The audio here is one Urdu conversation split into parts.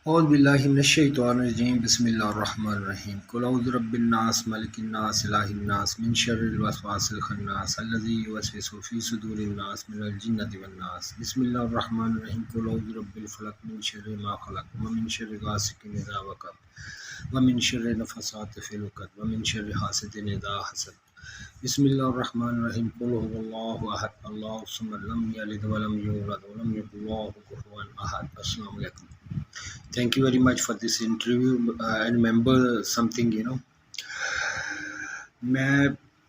اعوذ باللہ من الشیطان الرجیم بسم اللہ الرحمن الرحیم قل اعوذ برب الناس ملک الناس الہ الناس من شر الوسواس الخناس الذی یوسوس فی صدور الناس من الجنۃ والناس بسم اللہ الرحمن الرحیم قل اعوذ برب الفلق من شر ما خلق ومن شر غاسق اذا وقب ومن شر النفاثات فی العقد ومن شر حاسد اذا حسد بسم اللہ الرحمن الرحیم قل هو اللہ احد اللہ الصمد لم یلد ولم یولد ولم یکن له کفوا احد. السلام علیکم. Thank you very much for this interview. I remember something, میں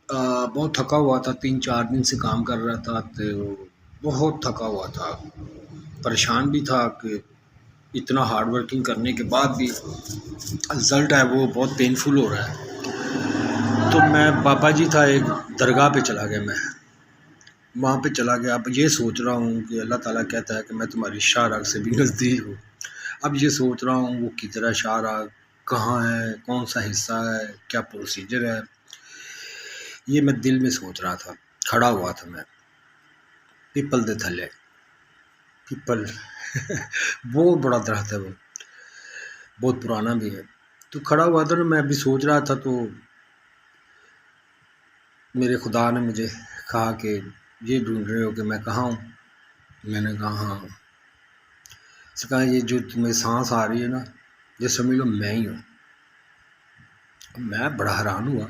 بہت تھکا ہوا تھا، 3-4 دن سے کام کر رہا تھا تو بہت تھکا ہوا تھا، پریشان بھی تھا کہ اتنا ہارڈ ورکنگ کرنے کے بعد بھی رزلٹ ہے وہ بہت پینفل ہو رہا ہے. تو میں بابا جی تھا ایک درگاہ پہ چلا گیا، میں وہاں پہ چلا گیا. اب یہ سوچ رہا ہوں کہ اللہ تعالیٰ کہتا ہے کہ میں تمہاری شاہ راگ سے بھی نزدیک ہوں. اب یہ سوچ رہا ہوں وہ کدھر شاہ راگ کہاں ہے، کون سا حصہ ہے، کیا پروسیجر ہے، یہ میں دل میں سوچ رہا تھا. کھڑا ہوا تھا میں پیپل دے تھلے، پیپل بہت بڑا درخت ہے، وہ بہت پرانا بھی ہے. تو کھڑا ہوا تھا، میں ابھی سوچ رہا تھا تو میرے خدا نے مجھے کہا کہ یہ ڈھونڈ رہے ہو کہ میں کہاں ہوں. میں نے کہا ہاں. اس کا یہ جو تمہیں سانس آ رہی ہے نا، یہ سمجھ لو میں ہی ہوں. میں بڑا حیران ہوا،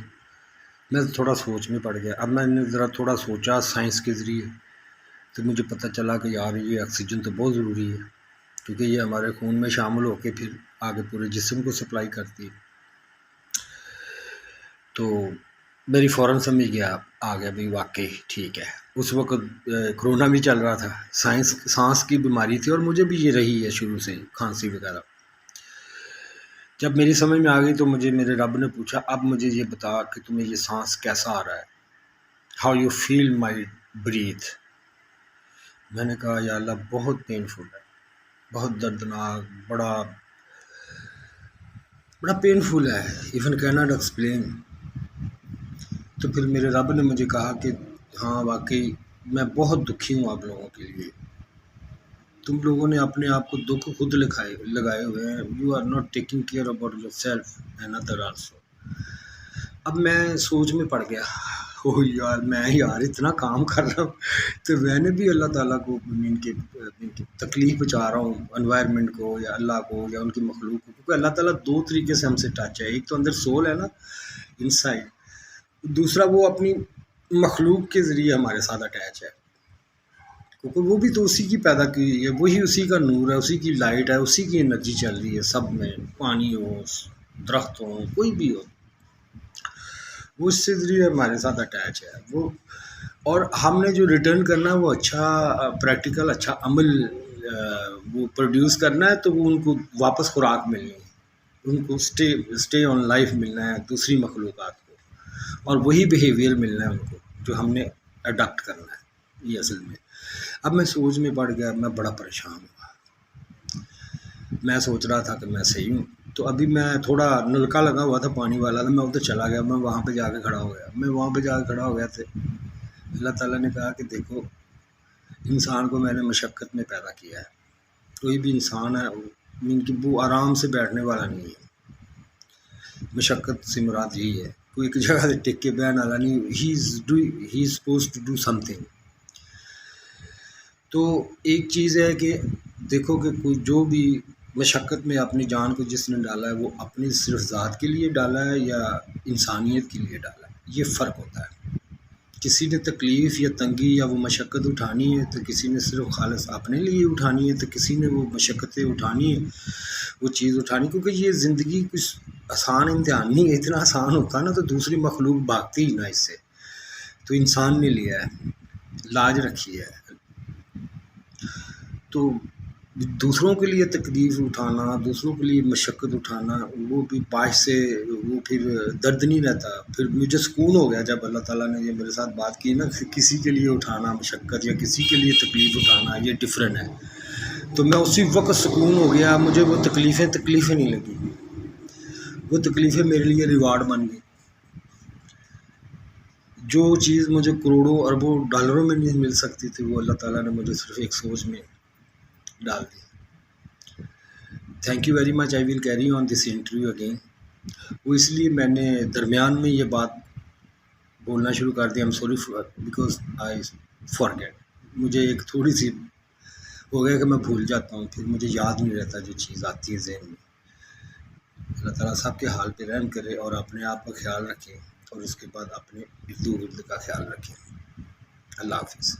میں تھوڑا سوچ میں پڑ گیا. اب میں نے ذرا تھوڑا سوچا سائنس کے ذریعے، تو مجھے پتہ چلا کہ یار یہ آکسیجن تو بہت ضروری ہے، کیونکہ یہ ہمارے خون میں شامل ہو کے پھر آگے پورے جسم کو سپلائی کرتی ہے. تو میری فوراً سمجھ گیا، آ گیا بھی واقعی ٹھیک ہے. اس وقت کرونا بھی چل رہا تھا، سانس کی بیماری تھی، اور مجھے بھی یہ رہی ہے شروع سے، کھانسی وغیرہ. جب میری سمجھ میں آ گئی تو مجھے میرے رب نے پوچھا اب مجھے یہ بتا کہ تمہیں یہ سانس کیسا آ رہا ہے، how you feel my breath. میں نے کہا یا اللہ بہت پینفل ہے، بہت دردناک، بڑا پینفل ہے، ایون کیناٹ ایکسپلین. تو پھر میرے رب نے مجھے کہا کہ ہاں واقعی میں بہت دکھی ہوں آپ لوگوں کے لیے، تم لوگوں نے اپنے آپ کو دکھ خود لگائے ہوئے ہیں. You are not taking care about yourself and other also. اب میں سوچ میں پڑ گیا، یار میں اتنا کام کر رہا ہوں تو میں نے بھی اللہ تعالیٰ کو ان کی تکلیف پہنچا رہا ہوں، انوائرمنٹ کو یا اللہ کو یا ان کی مخلوق کو. کیونکہ اللہ تعالیٰ 2 طریقے سے ہم سے ٹچ ہے، ایک تو اندر سول ہے نا، انسائڈ، دوسرا وہ اپنی مخلوق کے ذریعے ہمارے ساتھ اٹیچ ہے، کیونکہ وہ بھی تو اسی کی پیدا کی ہوئی ہے، وہی اسی کا نور ہے، اسی کی لائٹ ہے، اسی کی انرجی چل رہی ہے سب میں، پانی ہو، درخت ہو، کوئی بھی ہو، وہ اس سے ذریعے ہمارے ساتھ اٹیچ ہے وہ. اور ہم نے جو ریٹرن کرنا ہے وہ اچھا پریکٹیکل، اچھا عمل وہ پروڈیوس کرنا ہے، تو وہ ان کو واپس خوراک ملنی ہے، ان کو اسٹے آن لائف ملنا ہے دوسری مخلوقات کو، اور وہی بیہیویئر ملنا ہے ان کو جو ہم نے اڈاپٹ کرنا ہے. یہ اصل میں اب میں سوچ میں پڑ گیا، میں بڑا پریشان ہوا. میں سوچ رہا تھا کہ میں صحیح ہوں. تو ابھی میں تھوڑا نلکا لگا ہوا تھا پانی والا، میں ادھر چلا گیا، میں وہاں پہ جا کے کھڑا ہو گیا تو اللہ تعالیٰ نے کہا کہ دیکھو انسان کو میں نے مشقت میں پیدا کیا ہے، کوئی بھی انسان ہے ان کی وہ آرام سے بیٹھنے والا نہیں ہے. مشقت سے مراد یہی ہے، کوئی ایک جگہ سے ٹک کے بیٹھنے والا نہیں. He is suppose to do something. تو ایک چیز ہے کہ دیکھو کہ کوئی جو بھی مشقت میں اپنی جان کو جس نے ڈالا ہے وہ اپنی صرف ذات کے لیے ڈالا ہے یا انسانیت کے لیے ڈالا ہے، یہ فرق ہوتا ہے. کسی نے تکلیف یا تنگی یا وہ مشقت اٹھانی ہے تو کسی نے صرف خالص اپنے لیے اٹھانی ہے، تو کسی نے وہ مشقتیں اٹھانی ہے، وہ چیز اٹھانی. کیونکہ یہ زندگی کچھ آسان امتحان نہیں ہے، اتنا آسان ہوتا نا تو دوسری مخلوق بھاگتی ہی نہ اس سے. تو انسان نے لیا ہے، لاج رکھی ہے. تو دوسروں کے لیے تکلیف اٹھانا، دوسروں کے لیے مشقت اٹھانا، وہ بھی باعث سے وہ پھر درد نہیں رہتا. پھر مجھے سکون ہو گیا جب اللہ تعالیٰ نے یہ میرے ساتھ بات کی نا، کسی کے لیے اٹھانا مشقت یا کسی کے لیے تکلیف اٹھانا یہ ڈفرینٹ ہے. تو میں اسی وقت سکون ہو گیا، مجھے وہ تکلیفیں نہیں لگی، وہ تکلیفیں میرے لیے ریوارڈ بن گئی. جو چیز مجھے کروڑوں اربوں ڈالروں میں نہیں مل سکتی تھی وہ اللہ تعالیٰ نے مجھے صرف ایک سوچ میں ڈال دی. Thank you very much. I will carry on this interview again. وہ اس لیے میں نے درمیان میں یہ بات بولنا شروع کر دیا. I'm sorry because I forget. مجھے ایک تھوڑی سی ہو گیا کہ میں بھول جاتا ہوں، پھر مجھے یاد نہیں رہتا جو چیز آتی ہے ذہن میں. اللہ تعالیٰ سب کے حال پہ رحم کرے اور اپنے آپ کا خیال رکھیں، اور اس کے بعد اپنے ارد گرد کا خیال رکھیں. اللہ حافظ.